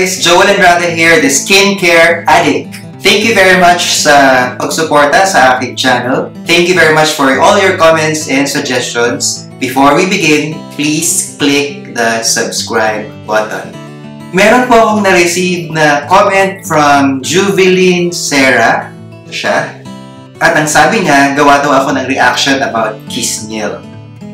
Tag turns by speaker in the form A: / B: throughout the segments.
A: guys! Joel and Rada here, the skincare addict. Thank you very much sa pagsuporta sa aking channel. Thank you very much for all your comments and suggestions. Before we begin, please click the subscribe button. Meron po akong na-receive na comment from Juveline Serra. Siya. At ang sabi niya, gawa daw ako ng reaction about Kisniel.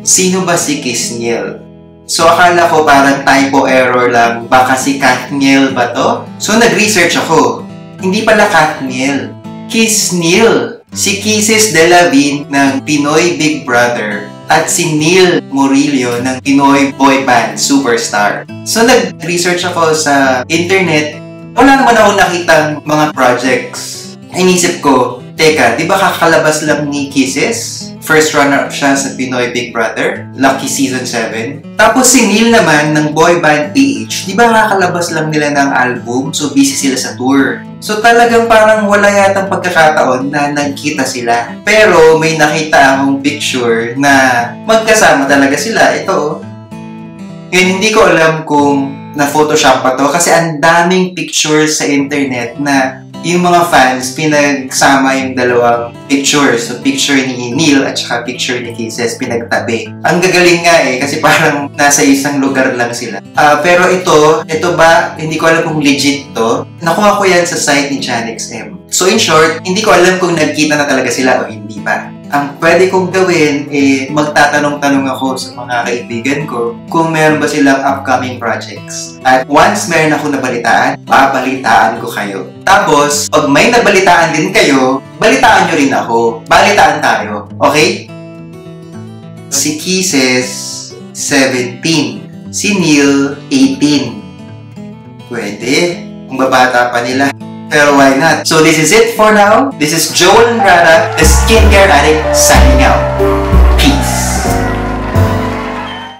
A: Sino ba si Kisniel? So, akala ko parang typo error lang. Baka si Katniel ba to? So, nag-research ako. Hindi pala Katniel. Kisniel. Si Kisses Delavigne ng Pinoy Big Brother. At si Neil Murillo ng Pinoy Boy Band Superstar. So, nag-research ako sa internet. Wala naman ako nakitang mga projects. Inisip ko, teka, di ba kakalabas lang ni Kisses? First runner-up siya sa Pinoy Big Brother, Lucky Season 7. Tapos si Neil naman ng boy band PH, di ba kakalabas lang nila ng album? So busy sila sa tour. So talagang parang wala yatang pagkakataon na nagkita sila. Pero may nakita akong picture na magkasama talaga sila. Ito. Ngayon, hindi ko alam kung na-photoshop pa to kasi ang daming pictures sa internet na yung mga fans, pinagsama yung dalawang pictures. So, picture ni Neil at saka picture ni Kisses, pinagtabi. Ang gagaling nga kasi parang nasa isang lugar lang sila. Pero ito ba, hindi ko alam kung legit to. Nakuha ko yan sa site ni ChanXM. So, in short, hindi ko alam kung nagkita na talaga sila o hindi pa. Ang pwede kong gawin, magtatanong-tanong ako sa mga kaibigan ko kung meron ba silang upcoming projects. At once meron ako nabalitaan, babalitaan ko kayo. Tapos, pag may nabalitaan din kayo, balitaan nyo rin ako. Balitaan tayo. Okay? Si Kisses, 17. Si Neil, 18. Pwede. Kung babata pa nila. Pero why not? So this is it for now. This is Joel and Rada, the skincare addict, signing out.